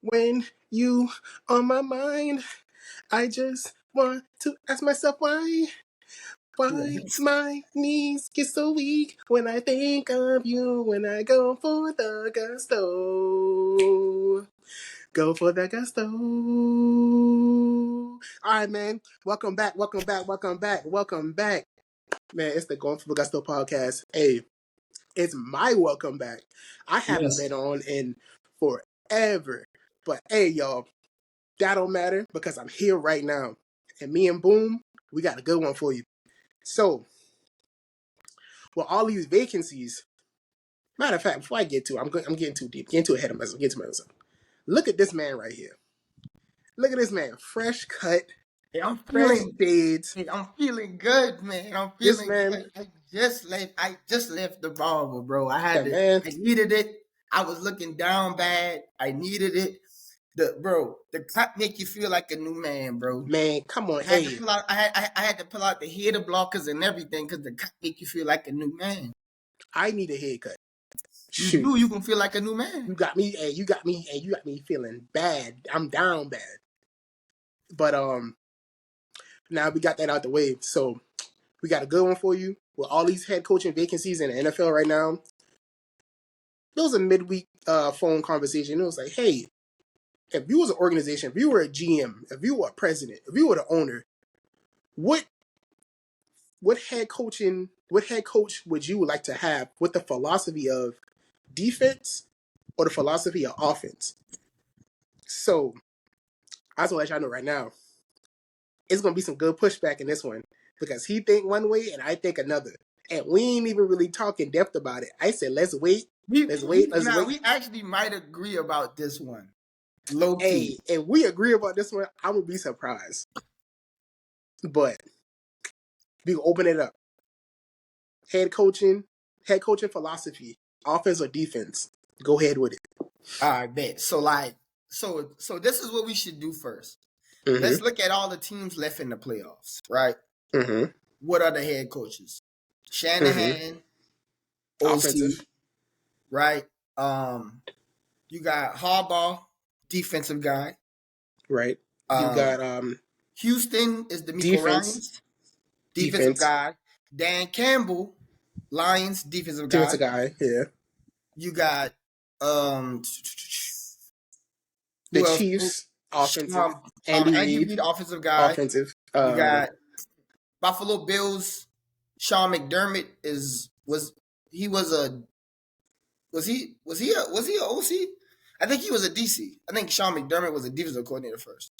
When you on my mind, I just want to ask myself why my knees get so weak when I think of you, when I go for the gusto. Go for the gusto. All right, man. Welcome back. Man, it's the Going for the Gusto podcast. Hey, it's my welcome back. I haven't Yes. been on in forever. But hey, y'all, that don't matter because I'm here right now. And me and Boom, we got a good one for you. So, with all these vacancies, matter of fact, before I get to it, I'm getting too deep, getting too ahead of myself, getting to myself. Look at this man right here. Look at this man, fresh cut, Hey, I'm fresh feeling. shades. Hey, I'm feeling good, man. I'm This feeling man, good. I just left the barber, bro. that man, I needed it. I was looking down bad. I needed it. The cut make you feel like a new man, bro. man, come on, I had to hey, pull out. I had to pull out the hair blockers and everything because the cut make you feel like a new man. I need a haircut. You Shoot, do. You can feel like a new man. you got me, you got me feeling bad. I'm down bad. But now we got that out the way. So we got a good one for you. With all these head coaching vacancies in the NFL right now, there was a midweek phone conversation. It was like, hey, if you was an organization, if you were a GM, if you were a president, if you were the owner, what head coach would you like to have with the philosophy of defense or the philosophy of offense? So I just want to let y'all know right now, it's gonna be some good pushback in this one because he think one way and I think another. And we ain't even really talk in depth about it. I said, let's wait. Let's wait. We actually might agree about this one. Low key. Hey, if we agree about this one, I would be surprised. But we can open it up. Head coaching philosophy, offense or defense. Go ahead with it. All right, bet. So this is what we should do first. Mm-hmm. Let's look at all the teams left in the playoffs, right? Mm-hmm. What are the head coaches? Shanahan, OC, Offensive, right? You got Harbaugh, defensive guy. right? You got Houston is D'Amico defense, Ryans, defensive guy. Dan Campbell, Lions, defensive guy. Yeah. You got The who else? Chiefs, offensive. Andy Andy Reid, Reid, offensive guy. offensive. You got Buffalo Bills. Sean McDermott was he a OC? I think he was a DC. I think Sean McDermott was a defensive coordinator first.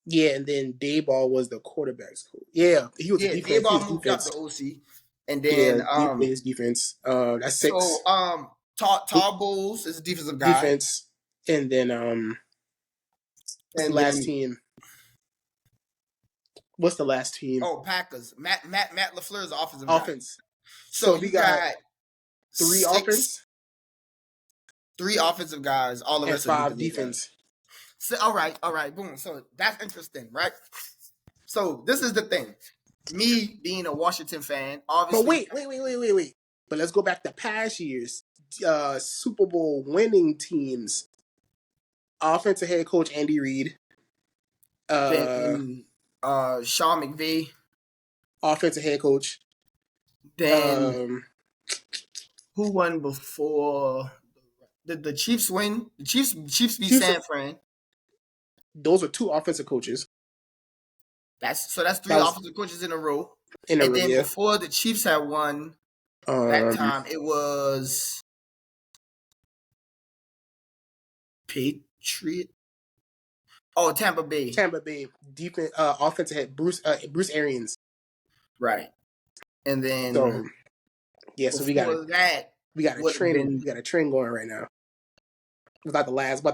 Yeah, and then Dayball was the quarterback's coach. Yeah, he was defense. Dayball moved up to OC, and then his defense. That's 6. So Todd Bowles is a defensive guy. Defense, and then and last team. What's the last team? Oh, Packers. Matt LaFleur's offensive offense. Guy. So we got 3 offense, 3 offensive guys. All the and rest 5 defense. So, all right, boom. So that's interesting, right? So this is the thing. Me being a Washington fan, obviously. But wait. But let's go back to past years. Super Bowl winning teams. Offensive head coach Andy Reid. Sean McVay. Offensive head coach. Then who won before? Did the Chiefs win? The Chiefs beat San Fran. Those are 2 offensive coaches. That's 3 offensive coaches in a row. Before the Chiefs had won that time, it was Patriot. Oh, Tampa Bay. Defense, offensive head Bruce Arians. Right, and then so we got a trend. We got a trend going right now. About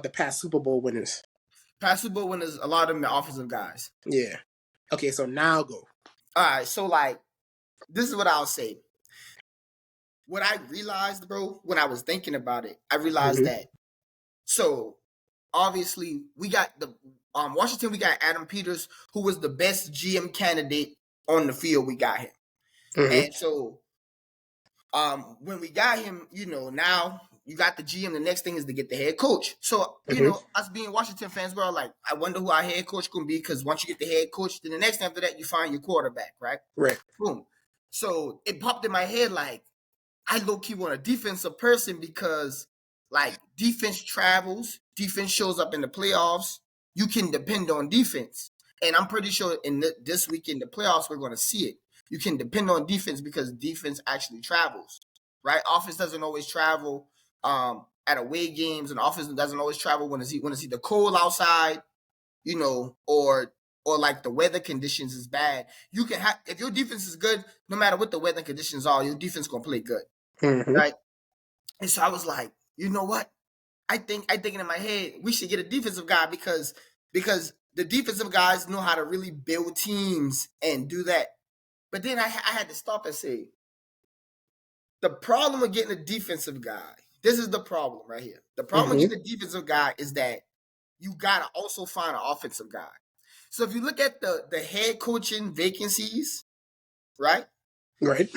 the past Super Bowl winners. Past Super Bowl winners, a lot of them are offensive guys. Yeah. Okay, so now go. All right, so this is what I'll say. What I realized, bro, when I was thinking about it, I realized that. So obviously, we got the Washington. We got Adam Peters, who was the best GM candidate on the field. We got him, and so when we got him, now you got the GM. The next thing is to get the head coach. So, you know, us being Washington fans, we're all like, I wonder who our head coach going to be, because once you get the head coach, then the next thing after that, you find your quarterback, right? Right. Boom. So it popped in my head like, I low-key want a defensive person because, like, defense travels, defense shows up in the playoffs. You can depend on defense. And I'm pretty sure this week in the playoffs, we're going to see it. You can depend on defense because defense actually travels, right? Offense doesn't always travel at away games, and offense doesn't always travel when it's either cold outside, you know, or like the weather conditions is bad. You can have, if your defense is good, no matter what the weather conditions are, your defense going to play good. Right. And so I was like, you know what? I thinking in my head, we should get a defensive guy because the defensive guys know how to really build teams and do that. But then I had to stop and say, the problem with getting a defensive guy, this is the problem right here. The problem with getting a defensive guy is that you got to also find an offensive guy. So if you look at the head coaching vacancies, right? Right.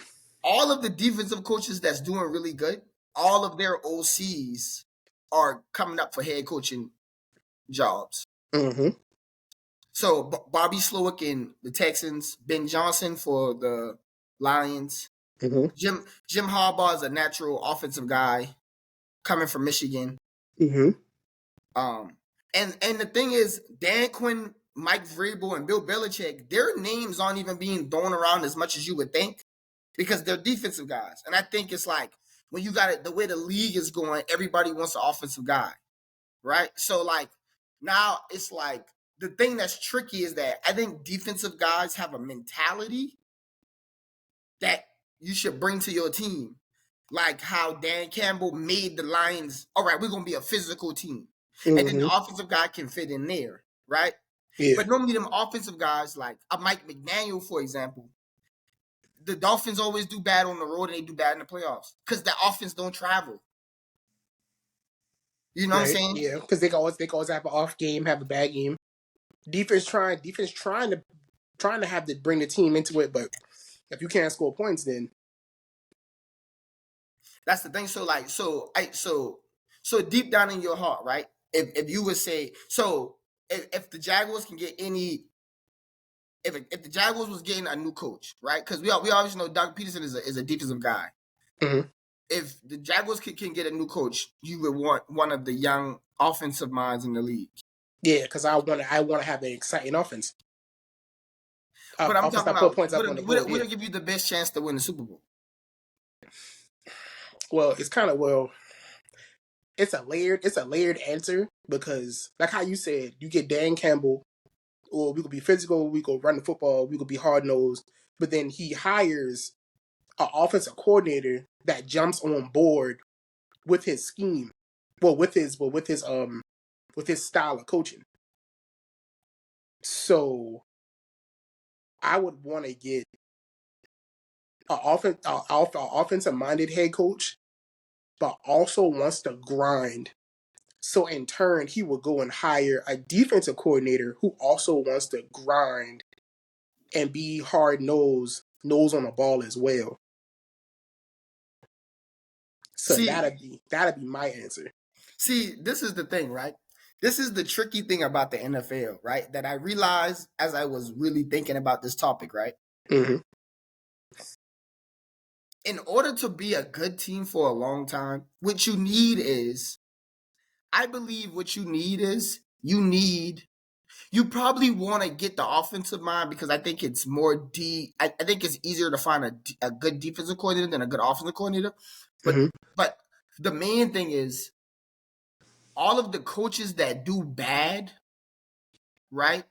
All of the defensive coaches that's doing really good, all of their OCs are coming up for head coaching jobs. So Bobby Slowick in the Texans, Ben Johnson for the Lions. Jim Harbaugh is a natural offensive guy coming from Michigan. And the thing is, Dan Quinn, Mike Vrabel, and Bill Belichick, their names aren't even being thrown around as much as you would think, because they're defensive guys. And I think it's like, when you got it, the way the league is going, everybody wants an offensive guy, right? So, like, now it's like, the thing that's tricky is that I think defensive guys have a mentality that you should bring to your team. Like how Dan Campbell made the Lions, all right, we're going to be a physical team. And then the offensive guy can fit in there, right? Yeah. But normally them offensive guys, like a Mike McDaniel, for example, the Dolphins always do bad on the road and they do bad in the playoffs because the offense don't travel. You know what I'm saying? Yeah, because they always have an off game, have a bad game. Defense trying to have to bring the team into it, but if you can't score points, then that's the thing. So like, so deep down in your heart, right? If you would say, so if the Jaguars can get any, if the Jaguars was getting a new coach, right? Because we always know Doug Peterson is a defensive guy. If the Jaguars can get a new coach, you would want one of the young offensive minds in the league. Yeah, because I want to have an exciting offense. But I'm talking about would it give you the best chance to win the Super Bowl? Well, it's a layered answer, because like how you said, you get Dan Campbell, or we could be physical, we could run the football, we could be hard nosed, but then he hires an offensive coordinator that jumps on board with his scheme, with his style of coaching. So I would want to get an offensive minded head coach, but also wants to grind. So in turn, he will go and hire a defensive coordinator who also wants to grind and be hard nose on the ball as well. So that'd be my answer. See, this is the thing, right? This is the tricky thing about the NFL, right? That I realized as I was really thinking about this topic, right? In order to be a good team for a long time, what you need is, I believe what you need is, you probably want to get the offensive mind, because I think it's more I think it's easier to find a good defensive coordinator than a good offensive coordinator. But the main thing is, all of the coaches that do bad, right?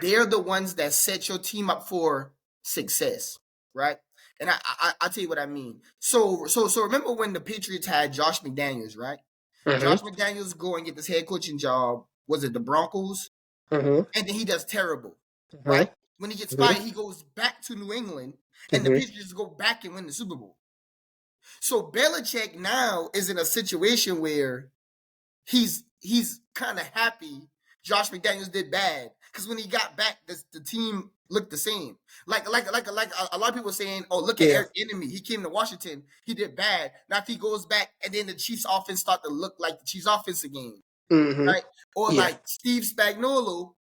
They're the ones that set your team up for success, right? And I'll tell you what I mean. So remember when the Patriots had Josh McDaniels, right? Josh McDaniels go and get this head coaching job. Was it the Broncos? And then he does terrible, right? When he gets fired, he goes back to New England, and the Patriots go back and win the Super Bowl. So Belichick now is in a situation where he's kind of happy Josh McDaniels did bad because when he got back, the team looked the same. Like a lot of people saying, "Oh, look at Eric Enemy. He came to Washington. He did bad. Now if he goes back, and then the Chiefs' offense start to look like the Chiefs' offense again, right?" Or like Steve Spagnuolo,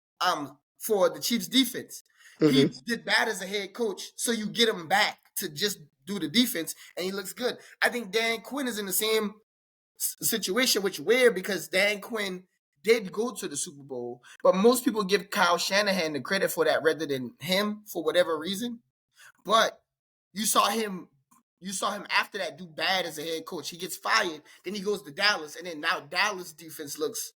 for the Chiefs' defense, he did bad as a head coach, so you get him back to just do the defense, and he looks good. I think Dan Quinn is in the same situation, which is weird because Dan Quinn did go to the Super Bowl, but most people give Kyle Shanahan the credit for that rather than him for whatever reason. But you saw him after that do bad as a head coach. He gets fired, then he goes to Dallas, and then now Dallas defense looks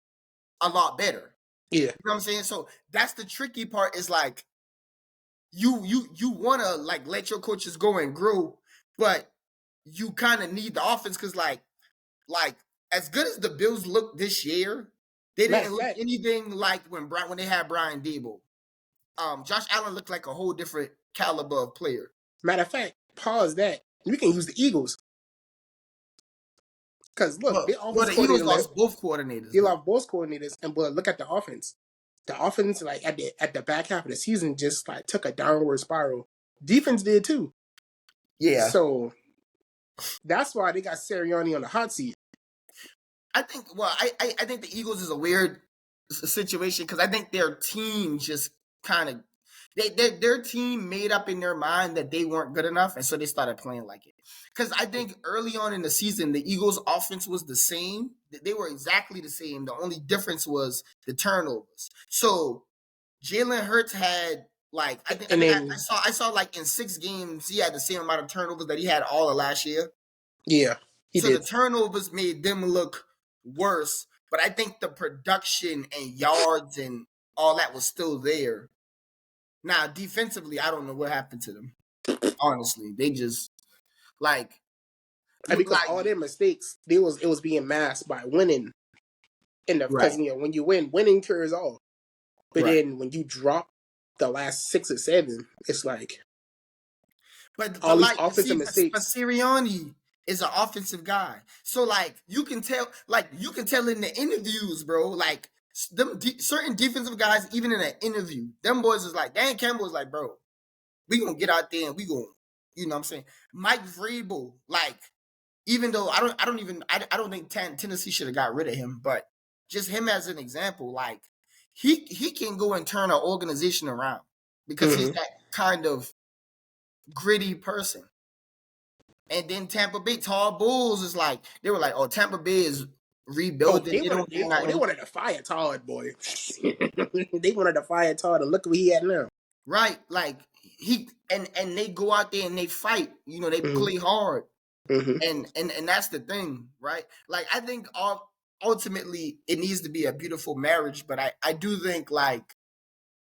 a lot better. Yeah. You know what I'm saying? So that's the tricky part, is like you wanna like let your coaches go and grow, but you kind of need the offense because like as good as the Bills look this year, they didn't look anything like when they had Brian Daboll. Josh Allen looked like a whole different caliber of player. Matter of fact, pause that. We can use the Eagles. Because look, the Eagles lost both coordinators. They lost both coordinators, but look at the offense. The offense, like at the back half of the season, just like took a downward spiral. Defense did too. Yeah. So that's why they got Sirianni on the hot seat. I think. Well, I think the Eagles is a weird situation because I think their team just kind of their team made up in their mind that they weren't good enough, and so they started playing like it. Because I think early on in the season, the Eagles' offense was the same. They were exactly the same. The only difference was the turnovers. So Jalen Hurts had like I saw like in 6 games he had the same amount of turnovers that he had all of last year. Yeah, he did. The turnovers made them look worse, but I think the production and yards and all that was still there. Now, defensively, I don't know what happened to them. Honestly, they just because all their mistakes, it was being masked by winning. Because when you win, winning cures all. But then when you drop the last 6 or 7, it's like all these offensive mistakes. But Sirianni is an offensive guy, so like you can tell in the interviews, bro. Like certain defensive guys, even in an interview, them boys is like Dan Campbell is like, bro, we gonna get out there and we gonna, you know what I'm saying? Mike Vrabel, like, even though I don't think Tennessee should have got rid of him, but just him as an example, like he can go and turn an organization around because he's that kind of gritty person. And then Tampa Bay, Todd Bowles is like, they were like, oh, Tampa Bay is rebuilding. They wanted to fire Todd, boy. They wanted to fire Todd, and look what he had now. Right, like he and they go out there and they fight. You know, they play hard, and that's the thing, right? Like I think ultimately it needs to be a beautiful marriage, but I do think like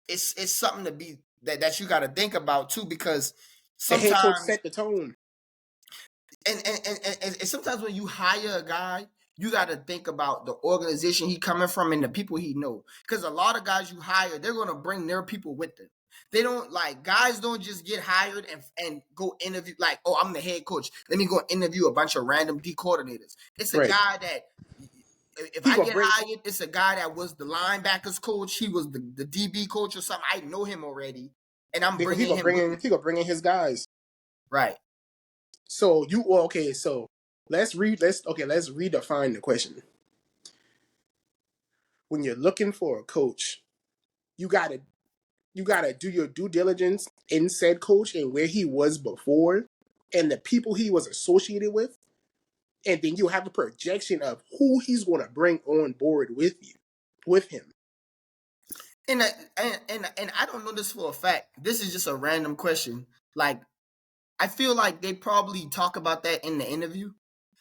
it's something to be that you got to think about too, because sometimes the head coach set the tone. And sometimes when you hire a guy, you got to think about the organization he coming from and the people he know. Because a lot of guys you hire, they're going to bring their people with them. They don't guys don't just get hired and go interview like, oh, I'm the head coach. Let me go interview a bunch of random D coordinators. It's a guy that if I get hired, it's a guy that was the linebackers coach. He was the DB coach or something. I know him already, and I'm bringing him. He gonna bring in his guys. Right. So so let's redefine the question. When you're looking for a coach, you gotta do your due diligence in said coach and where he was before and the people he was associated with, and then you have a projection of who he's gonna bring on board with him. And I don't know this for a fact. This is just a random question. Like, I feel like they probably talk about that in the interview.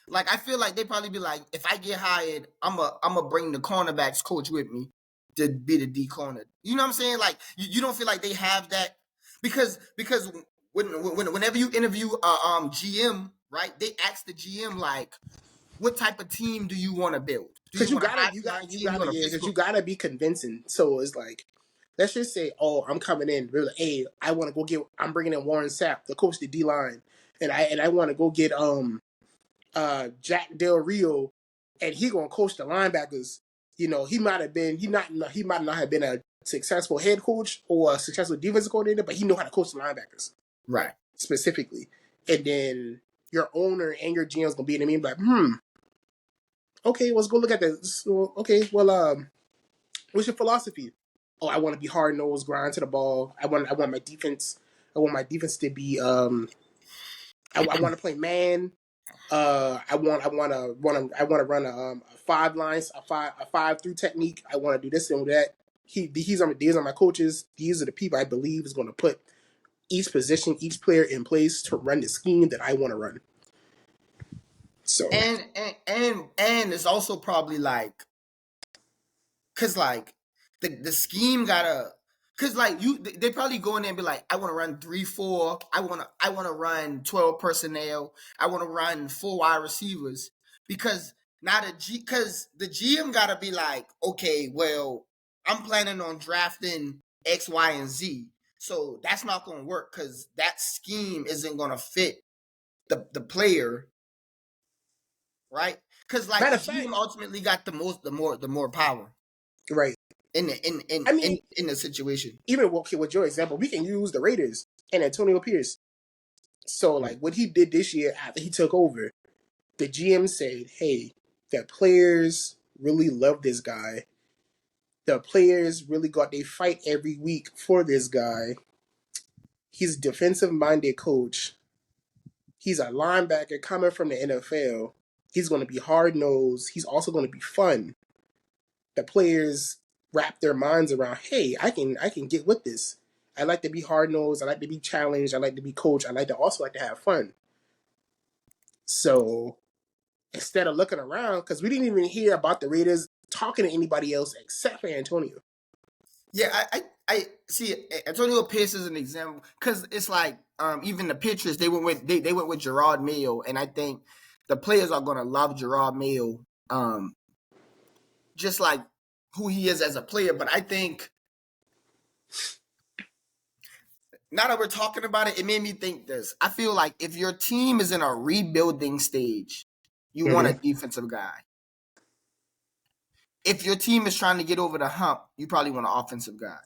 Like, I feel like they probably be like, if I get hired, I'm a bring the cornerbacks coach with me to be the D corner. You know what I'm saying? Like, you don't feel like they have that because whenever you interview GM, right? They ask the GM like, what type of team do you want to build? Because you gotta be convincing. So it's like, let's just say, oh, I'm coming in. Really, hey, I want to go I'm bringing in Warren Sapp, the coach, the D line, and I want to go get Jack Del Rio, and he gonna coach the linebackers. You know, he might not have been a successful head coach or a successful defensive coordinator, but he knew how to coach the linebackers. Right. Specifically. And then your owner and your GM is gonna be in the meeting like, okay, let's go look at this. Okay, well, what's your philosophy? Oh, I want to be hard nosed, grind to the ball. I want my defense. I want my defense to be. I want to play man. I want to run a 5 lines, a 5-3 technique. I want to do this and that. These are my coaches. These are the people I believe is going to put each position, each player in place to run the scheme that I want to run. So and it's also probably like, cause like the scheme gotta, cause like they probably go in there and be like, I want to run 3-4. I want to run 12 personnel. I want to run 4 wide receivers, because now cause the GM gotta be like, okay, well, I'm planning on drafting X, Y, and Z. So that's not gonna work because that scheme isn't gonna fit the player, right? Because like the GM ultimately got the more power, right in the situation. Even with your example, we can use the Raiders and Antonio Pierce. So like what he did this year after he took over, the GM said, "Hey, the players really love this guy. The players really got they fight every week for this guy. He's a defensive-minded coach. He's a linebacker coming from the NFL. He's going to be hard-nosed. He's also going to be fun." The players wrap their minds around, "Hey, I can get with this. I like to be hard-nosed. I like to be challenged. I like to be coached. I also like to have fun." So instead of looking around, because we didn't even hear about the Raiders talking to anybody else except for Antonio. Yeah, I see. Antonio Pierce is an example, because it's like even the Patriots, they went with Gerard Mayo, and I think the players are gonna love Gerard Mayo, just like who he is as a player. But I think now that we're talking about it, it made me think this. I feel like if your team is in a rebuilding stage, you want a defensive guy. If your team is trying to get over the hump, you probably want an offensive guy.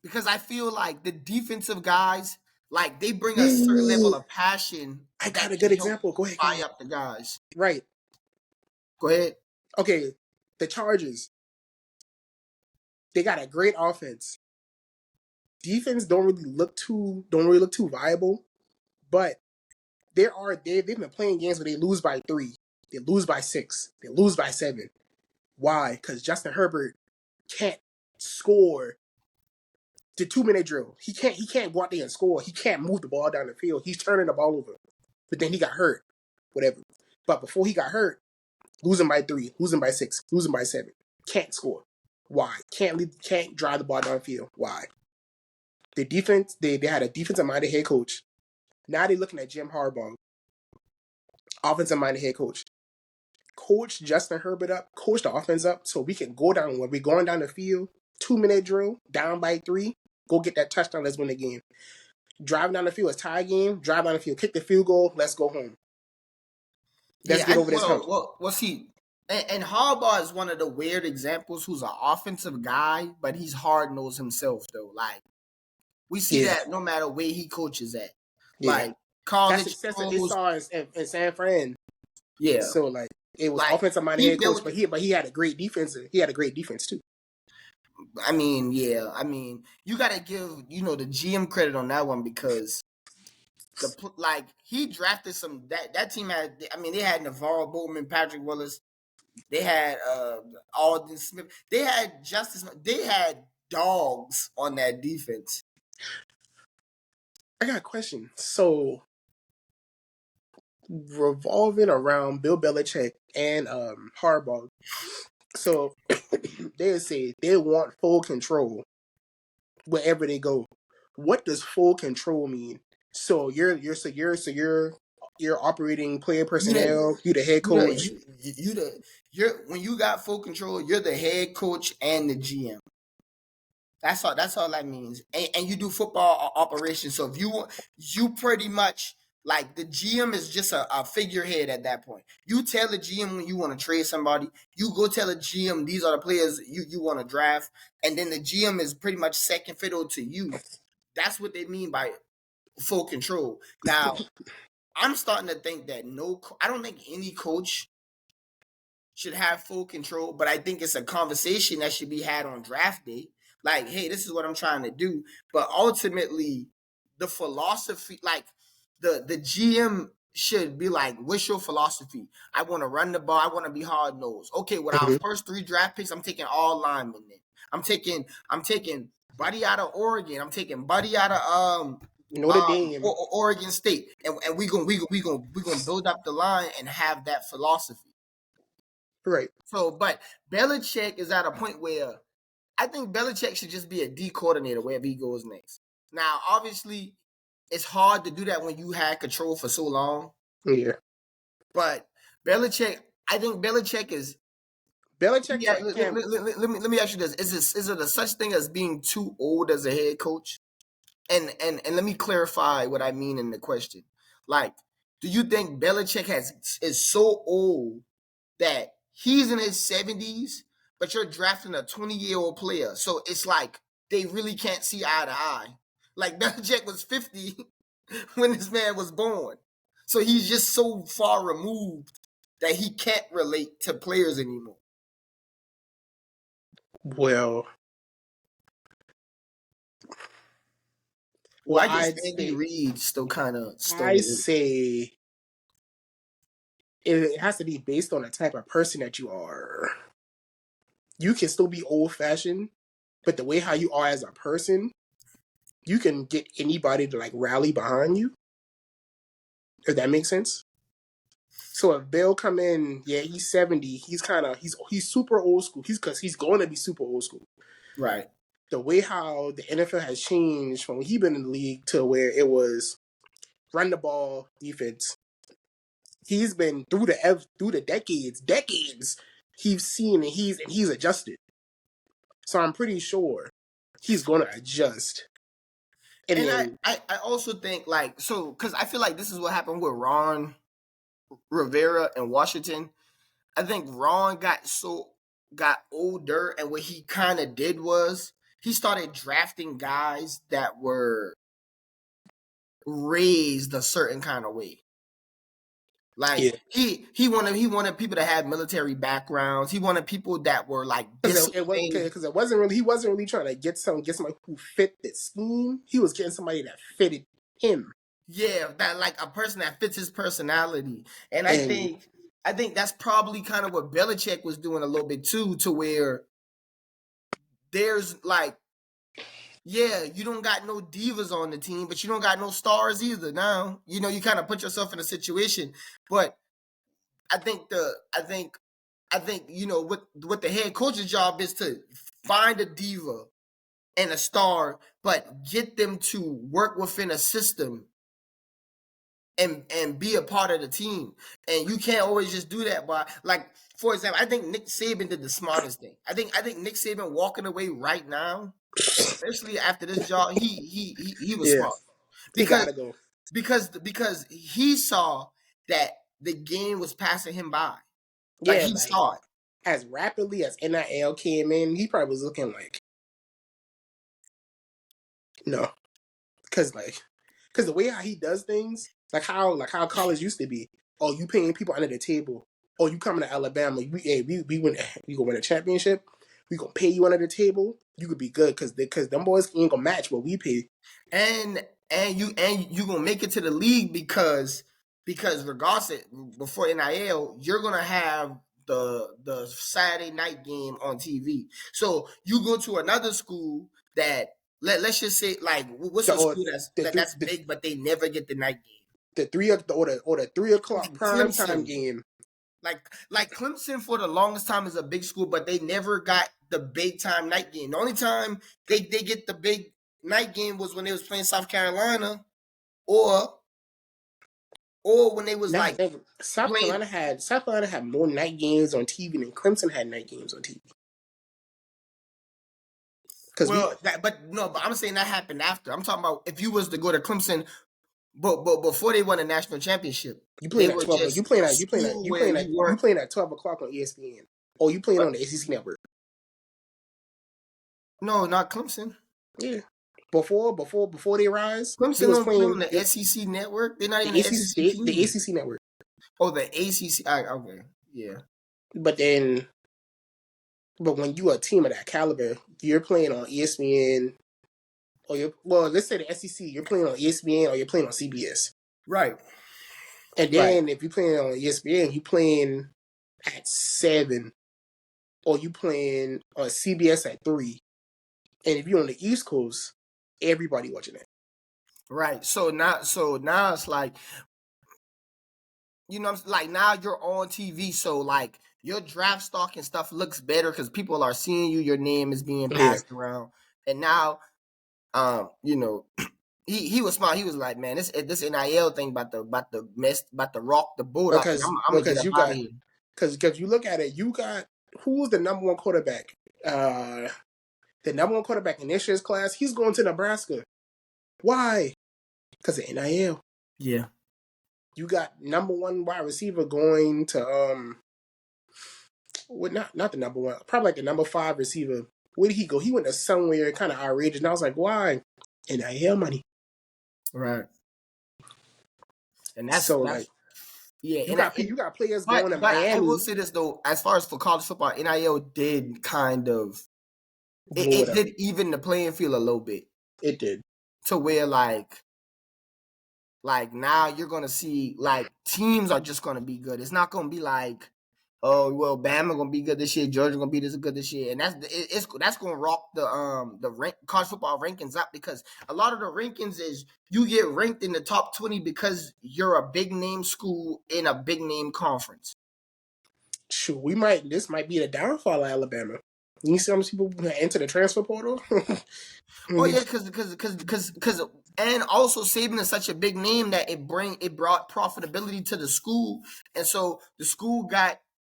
Because I feel like the defensive guys, like they bring a certain level of passion. I got a good example. Go ahead. Fire up the guys. Right. Go ahead. Okay, the Chargers. They got a great offense. Defense don't really look too viable, but they've been playing games where they lose by 3, they lose by 6, they lose by 7. Why? Because Justin Herbert can't score the 2-minute drill. He can't go out there and score. He can't move the ball down the field. He's turning the ball over. But then he got hurt. Whatever. But before he got hurt, losing by 3, losing by 6, losing by 7. Can't score. Why? Can't drive the ball down the field. Why? The defense, they had a defensive-minded head coach. Now they're looking at Jim Harbaugh, offensive-minded head coach. Coach Justin Herbert up, coach the offense up, so we can go down when we're going down the field, 2-minute drill, down by 3, go get that touchdown, let's win the game. Driving down the field, it's tie game, drive down the field, kick the field goal, let's go home. Let's get over this hump. Well, see, and Harbaugh is one of the weird examples who's an offensive guy, but he's hard-nosed himself, though. Like, we see that no matter where he coaches at. Yeah. Like, college. That's success that they saw in San Fran. Yeah. So, like, it was offensive-minded head coach, but he had a great defense. He had a great defense, too. I mean, yeah. I mean, you got to give, the GM credit on that one, because he drafted some, that team had, they had NaVorro Bowman, Patrick Willis. They had Aldon Smith. They had Justice. They had dogs on that defense. I got a question. So, revolving around Bill Belichick and Harbaugh, so they say they want full control wherever they go. What does full control mean? So you're operating player personnel. You're the head coach. When you got full control, you're the head coach and the GM. That's all that means. And you do football operations. So if you pretty much Like the GM is just a figurehead at that point. You tell the GM when you want to trade somebody. You go tell the GM these are the players you want to draft, and then the GM is pretty much second fiddle to you. That's what they mean by full control. Now, I'm starting to think that I don't think any coach should have full control, but I think it's a conversation that should be had on draft day. Like, hey, this is what I'm trying to do. But ultimately, the philosophy, like the GM should be like, what's your philosophy? I want to run the ball. I want to be hard nosed. Okay, with our first 3 draft picks, I'm taking all linemen. Then I'm taking Buddy out of Oregon. I'm taking Buddy out of Notre Dame, Oregon State, and we gonna build up the line and have that philosophy. right? So, but Belichick is at a point where I think Belichick should just be a D coordinator wherever he goes next. Now, obviously, it's hard to do that when you had control for so long. Yeah. But Belichick, I think Belichick is. Belichick. Yeah, let me ask you this: is it a such thing as being too old as a head coach? And let me clarify what I mean in the question. Like, do you think Belichick is so old that he's in his 70s, but you're drafting a 20-year-old player? So it's like they really can't see eye to eye. Like Belichick was 50 when this man was born. So he's just so far removed that he can't relate to players anymore. Well, I guess Andy Reid still kind of. I say it has to be based on the type of person that you are. You can still be old fashioned, but the way how you are as a person, you can get anybody to like rally behind you. If that makes sense. So if Bill come in, yeah, he's 70. He's super old school. He's going to be super old school. Right. The way how the NFL has changed from when he been in the league to where it was run the ball defense. He's been through the decades. He's seen and he's adjusted. So I'm pretty sure he's going to adjust. And I also think because I feel like this is what happened with Ron Rivera in Washington. I think Ron got older, and what he kind of did was he started drafting guys that were raised a certain kind of way. Like he wanted people to have military backgrounds. He wanted people that were like disciplined. Because he wasn't really trying to get somebody who fit the scheme. He was getting somebody that fitted him. Yeah, that like a person that fits his personality. And I think that's probably kind of what Belichick was doing a little bit too, to where there's like, yeah, you don't got no divas on the team, but you don't got no stars either. Now, you kind of put yourself in a situation. But I think what the head coach's job is to find a diva and a star, but get them to work within a system and be a part of the team. And you can't always just do that by, like, for example, I think Nick Saban did the smartest thing. I think Nick Saban walking away right now, especially after this job, he was smart. Because he saw that the game was passing him by. Like he saw it. As rapidly as NIL came in, he probably was looking like, no. Because the way how he does things, like how college used to be. Oh, you paying people under the table. Oh, you coming to Alabama. We gonna win a championship. We gonna pay you under the table. You could be good because them boys ain't gonna match what we pay. And you gonna make it to the league because regardless before NIL, you're gonna have the Saturday night game on TV. So you go to another school that let's just say, like, what's a school that's big but they never get the night game? The 3 o'clock prime time game. Like Clemson for the longest time is a big school, but they never got the big time night game. The only time they get the big night game was when they was playing South Carolina, or when they was South Carolina had more night games on TV than Clemson had night games on TV. But I'm saying that happened after. I'm talking about if you was to go to Clemson But before they won a national championship, You they playing at were 12. just You playing a at school where you you weren't. playing at 12 o'clock on ESPN. Or you playing on the SEC network. No, not Clemson. Yeah. Before they rise, they Clemson was don't play on playing the SEC network. They're not even the an ACC SEC the team. ACC network. Oh, the ACC. Okay, yeah. But when you a team of that caliber, you're playing on ESPN let's say the SEC, you're playing on ESPN or you're playing on CBS. Right. And then if you're playing on ESPN, you playing at 7 or you playing on CBS at 3. And if you're on the East Coast, everybody watching that. Right. So now it's like, like now you're on TV, so like your draft stock and stuff looks better because people are seeing you, your name is being passed around. And now he was smart. He was like, man, this NIL thing about the rock the boat out there. I'm gonna get up out of here. Because you look at it, you got who's the number one quarterback? The number one quarterback in this year's class, he's going to Nebraska. Why? Because of NIL. Yeah. You got number one wide receiver going to not the number one, probably like the number 5 receiver. Where did he go? He went to somewhere kind of outrageous, and I was like, why? NIL money. Right. And that's so like, yeah. You got players going to Miami. I will say this though, as far as for college football, NIL did kind of it did even the playing field a little bit. It did. To where like now you're gonna see like teams are just gonna be good. It's not gonna be like, oh well, Bama gonna be good this year, Georgia gonna be good this year, and that's gonna rock the college football rankings up, because a lot of the rankings is you get ranked in the top 20 because you're a big name school in a big name conference. Shoot, this might be the downfall of Alabama. You see how many people enter the transfer portal? Oh yeah, because and also Saban is such a big name that it brought profitability to the school, and so the school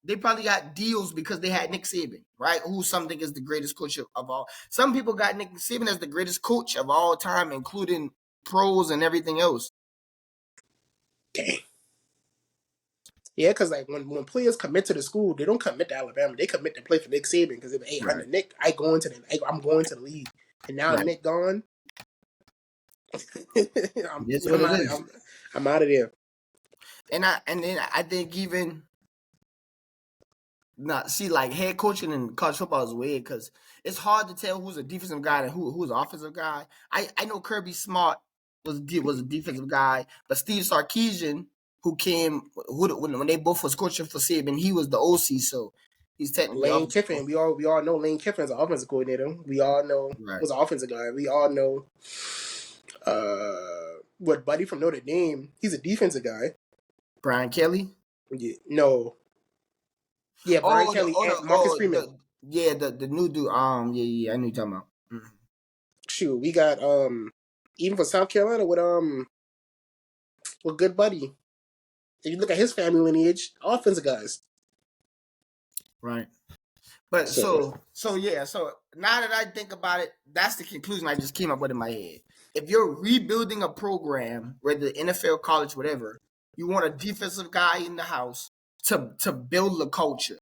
they probably got deals because they had Nick Saban, right? Who some think is the greatest coach of all. Some people got Nick Saban as the greatest coach of all time, including pros and everything else. Dang. Yeah, because like when players commit to the school, they don't commit to Alabama. They commit to play for Nick Saban because under Nick, I'm going to the league, and now Nick gone. I'm out of there. And then I think even like head coaching in college football is weird because it's hard to tell who's a defensive guy and who's an offensive guy. I know Kirby Smart was a defensive guy, but Steve Sarkisian, when they both was coaching for Saban, he was the OC, so he's technically Lane Kiffin. We all know Lane Kiffin is an offensive coordinator. We all know was an offensive guy. We all know what Buddy from Notre Dame. He's a defensive guy. Brian Kelly. Yeah, no. Yeah, Brian Kelly and Marcus Freeman. The new dude. Yeah, I know you're talking about. Mm-hmm. Shoot, we got even for South Carolina with Good Buddy. If you look at his family lineage, offensive guys. Right. But so yeah, so now that I think about it, that's the conclusion I just came up with in my head. If you're rebuilding a program, whether NFL, college, whatever, you want a defensive guy in the house to build the culture.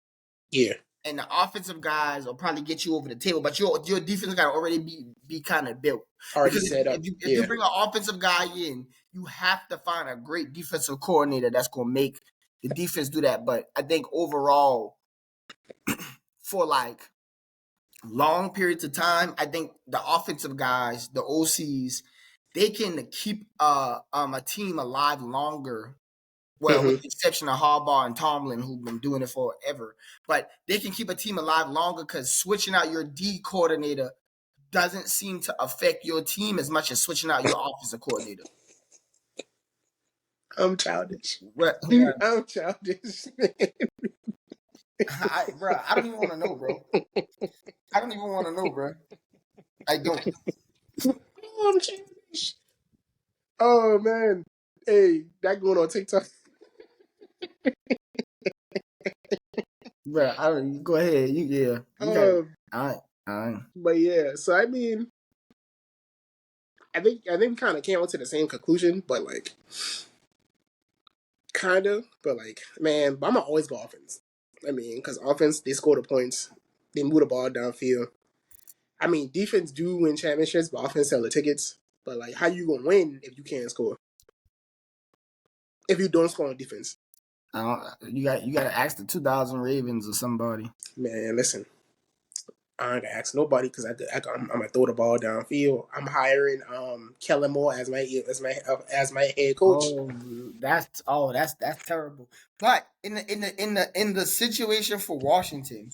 Yeah. And the offensive guys will probably get you over the table, but your defensive guy already be kind of built. Already set up. If you bring an offensive guy in, you have to find a great defensive coordinator that's going to make the defense do that. But I think overall, for like long periods of time, I think the offensive guys, the OCs, they can keep a team alive longer. Well, with the exception of Harbaugh and Tomlin, who've been doing it forever. But they can keep a team alive longer because switching out your D coordinator doesn't seem to affect your team as much as switching out your offensive coordinator. I'm childish. I'm childish. I don't even want to know, bro. I don't even want to know, bro. I don't. I'm childish. Oh, man. Hey, that going on TikTok. Bro, I don't. Go ahead. All right. But yeah, so I mean, I think we kind of came out to the same conclusion, but like kind of, but like man, but I'm gonna always go offense. I mean, because offense they score the points, they move the ball downfield. I mean, defense do win championships, but offense sell the tickets. But like, how you gonna win if you can't score? If you don't score on defense, you got to ask the 2000 Ravens or somebody. man, listen. I ain't gonna ask nobody because I'm gonna throw the ball downfield. I'm hiring Kellen Moore as my head coach. That's terrible. But in the situation for Washington,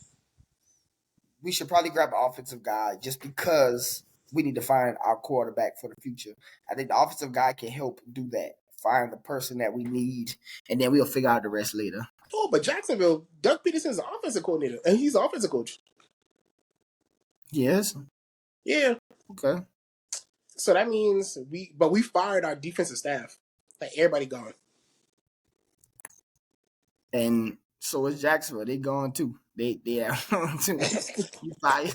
we should probably grab an offensive guy just because we need to find our quarterback for the future. I think the offensive guy can help do that. Find the person that we need, and then we'll figure out the rest later. Oh, but Jacksonville, Doug Peterson's an offensive coordinator, and he's the offensive coach. Yes. Yeah. Okay. So that means we fired our defensive staff. Like everybody gone. And so is Jacksonville. They gone too. They are gone too. You fire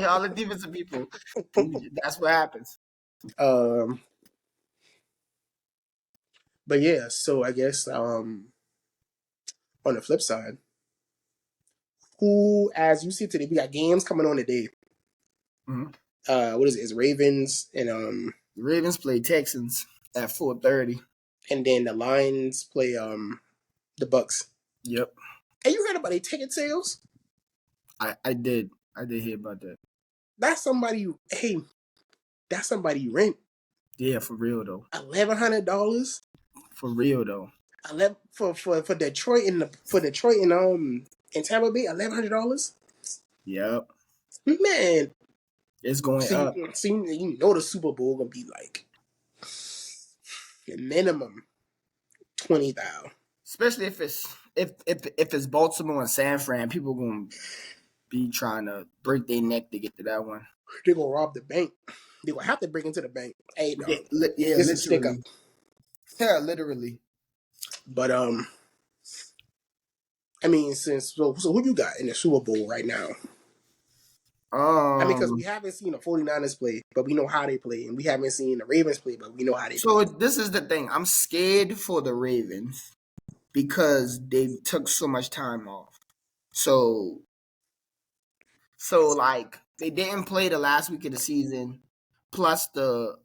all the defensive people. That's what happens. But yeah, so I guess on the flip side, who, as you see today, we got games coming on today. Mm-hmm. What is it? It's Ravens and the Ravens play Texans at 4:30, and then the Lions play the Bucks. Yep. And you heard about their ticket sales? I did hear about that. That's somebody. Hey, that's somebody you rent. Yeah, for real though. $1,100. For real though. For Detroit in Tampa Bay, $1,100. Yep. Man, it's going up. See, you know the Super Bowl gonna be like minimum 20,000. Especially if it's Baltimore and San Fran, people gonna be trying to break their neck to get to that one. They're gonna rob the bank. They're gonna have to break into the bank. Hey, dog. Yeah, this is stick up. Yeah, literally. But I mean, so who you got in the Super Bowl right now? I mean, because we haven't seen the 49ers play, but we know how they play, and we haven't seen the Ravens play, but we know how they play. So this is the thing. I'm scared for the Ravens because they took so much time off. So like they didn't play the last week of the season, plus the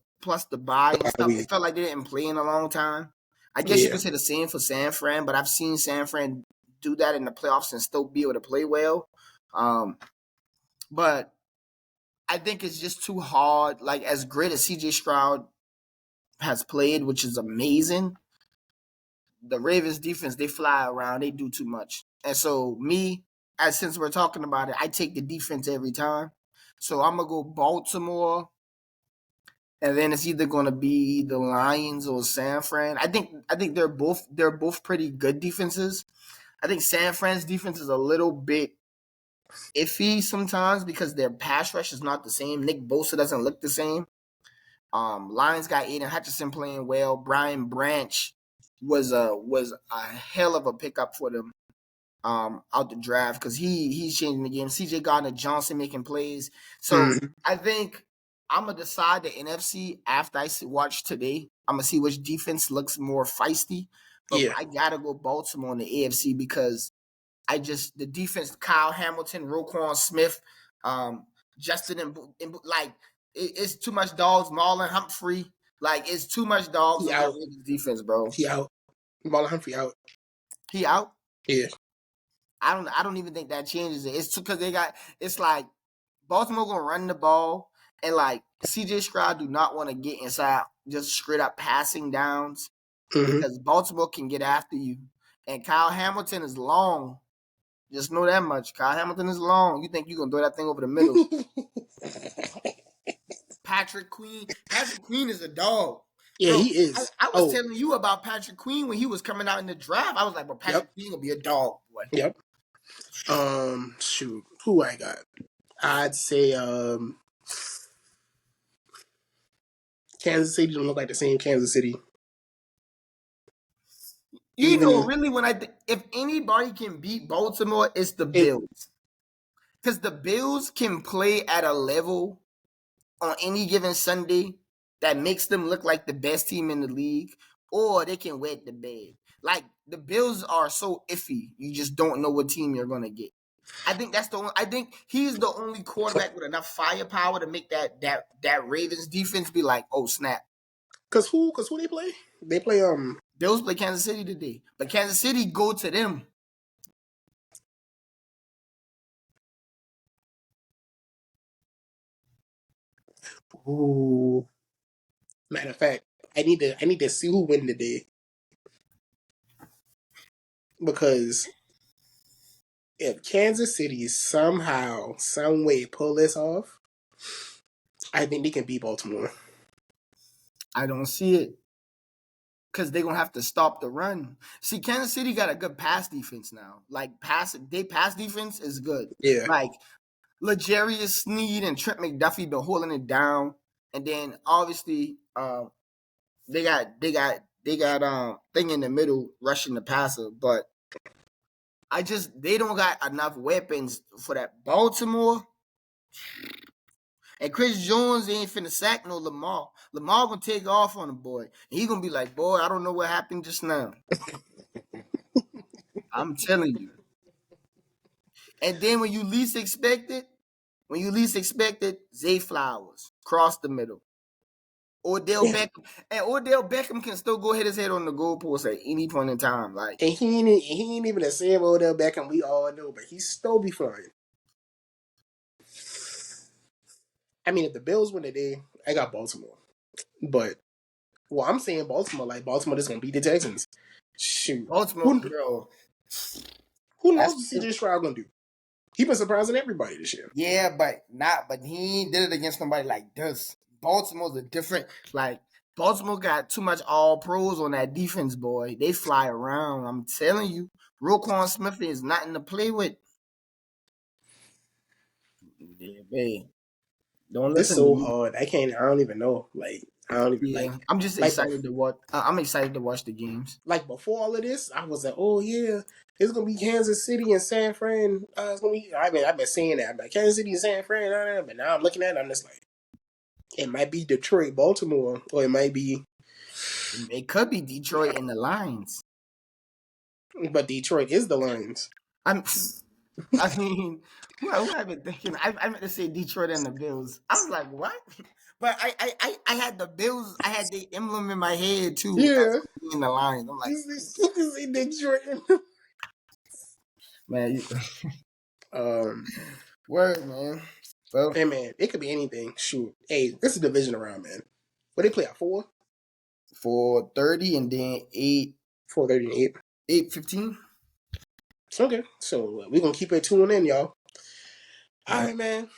bye and stuff. It felt like they didn't play in a long time. I guess you could say the same for San Fran, but I've seen San Fran do that in the playoffs and still be able to play well. But I think it's just too hard. Like, as great as CJ Stroud has played, which is amazing, the Ravens defense, they fly around. They do too much. And so since we're talking about it, I take the defense every time. So I'm going to go Baltimore. And then it's either going to be the Lions or San Fran. I think they're both pretty good defenses. I think San Fran's defense is a little bit iffy sometimes because their pass rush is not the same. Nick Bosa doesn't look the same. Lions got Aiden Hutchinson playing well. Brian Branch was a hell of a pickup for them out the draft because he's changing the game. CJ Gardner-Johnson making plays. So I think I'm going to decide the NFC after I watch today. I'm going to see which defense looks more feisty. But I got to go Baltimore in the AFC because the defense, Kyle Hamilton, Roquan Smith, Justin, and like, it's too much dogs. Marlon Humphrey, like, it's too much dogs on the defense, bro. He out. Marlon Humphrey out. He out? Yeah. I don't even think that changes it. It's because it's like Baltimore gonna run the ball, and like CJ Stroud do not want to get inside just straight up passing downs because Baltimore can get after you. And Kyle Hamilton is long. Just know that much. Kyle Hamilton is long. You think you're going to throw that thing over the middle. Patrick Queen is a dog. Yeah, he is. I was telling you about Patrick Queen when he was coming out in the draft. I was like, well, Patrick Queen going to be a dog, boy. Yep. Shoot. Who I got? I'd say Kansas City don't look like the same Kansas City. Really, if anybody can beat Baltimore, it's the Bills. Because the Bills can play at a level on any given Sunday that makes them look like the best team in the league, or they can wet the bed. Like the Bills are so iffy, you just don't know what team you're gonna get. I think that's the only. I think he's the only quarterback with enough firepower to make that Ravens defense be like, oh snap. Cause who they play? They play Bills play Kansas City today, but Kansas City go to them. Ooh. Matter of fact, I need to see who win today. Because if Kansas City somehow, some way pull this off, I think they can beat Baltimore. I don't see it. Because they're gonna have to stop the run. See, Kansas City got a good pass defense now. Like pass defense is good. Yeah. Like L'Jarius Sneed and Trent McDuffie been holding it down. And then obviously they got thing in the middle rushing the passer, but they don't got enough weapons for that. Baltimore and Chris Jones ain't finna sack no Lamar. Lamar gonna take off on the boy. And he gonna be like, boy, I don't know what happened just now. I'm telling you. And then when you least expect it, Zay Flowers cross the middle. Odell Beckham can still go hit his head on the goalpost at any point in time. Like, and he ain't even the same Odell Beckham we all know, but he still be flying. I mean, if the Bills win today, I got Baltimore. But I'm saying Baltimore, like Baltimore is gonna beat the Texans. Shoot, Baltimore, bro. Who knows what CJ Stroud gonna do? He been surprising everybody this year. Yeah, but he did it against somebody like this. Baltimore's a different, like, Baltimore got too much all pros on that defense, boy. They fly around. I'm telling you, Roquan Smith is nothing to play with. Yeah, man. Don't listen. It's so hard. I don't even know. Like, I don't even like. I'm just excited to watch. I'm excited to watch the games. Like before all of this, I was like, oh yeah, it's gonna be Kansas City and San Fran. It's gonna be. I've been saying that. I'm like Kansas City and San Fran. But now I'm looking at it, I'm just like, it might be Detroit, Baltimore, or it might be. It could be Detroit and the Lions. But Detroit is the Lions. I mean, who I've been thinking? I meant to say Detroit and the Bills. I was like, what? But I had the Bills. I had the emblem in my head too. Yeah, in the Lions. I'm like, you can see Detroit. Man, word, man. Well, hey man, it could be anything. Shoot, hey, this is division around, man. What they play at 4? 4:30 and then 8. 4:30 and 8. 8:15. Okay, so we're gonna keep it tuned in, y'all. All right, man.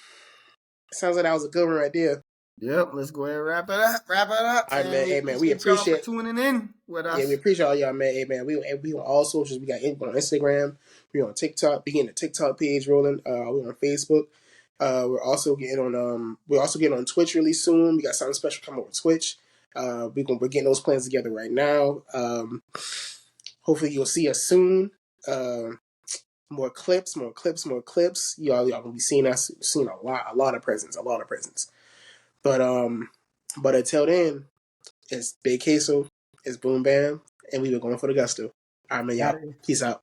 Sounds like that was a good one right there. Yep, let's go ahead and wrap it up. All right, man. Hey, man, we appreciate tuning in with us. Yeah, we appreciate all y'all, man. Hey, man, we on all socials. We got on Instagram. We on TikTok. We getting the TikTok page rolling. We on Facebook. We're also getting on Twitch really soon. We got something special coming with Twitch. We're getting those plans together right now. Hopefully you'll see us soon. More clips. Y'all gonna be seeing a lot of presents. But until then, it's Big Queso, it's Boom Bam, and we were going for the gusto. All right, man, y'all. Peace out.